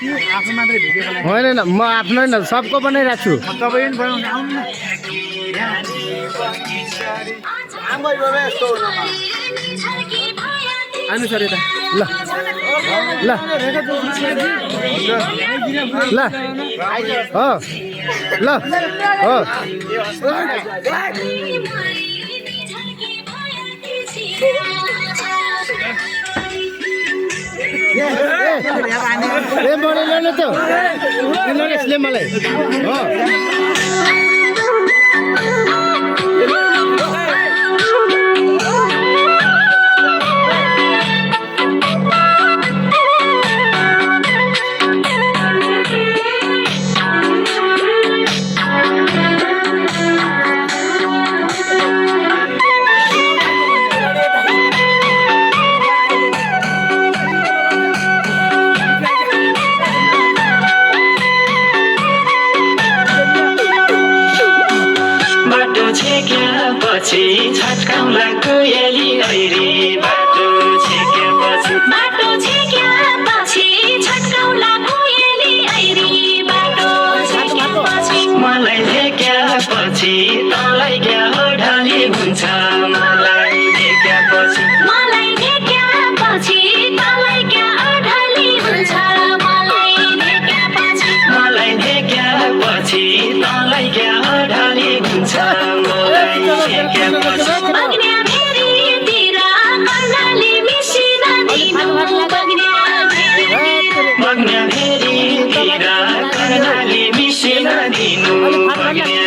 होइन म आफ्नो होइन सबको बनाइरहेको छु आउनु सर यता ल ल ल हो ल हो ए मलाई ल्याउन त्यो यसले मलाई हो पछि छटकाउला कोयली ऐरी बाटो छेकेपछि छटकाउला कोयली ऐरी बाटो छेकेपछि मलाई देख्यापछि तँलाई क्या ढाली हुन्छ मलाई देख्यापछि तँलाई क्या ढाली हुन्छ मलाई देख्यापछि तँलाई क्या ढाली हुन्छ बग्ने भेरीतिर कर्णाली मिसिन दिनु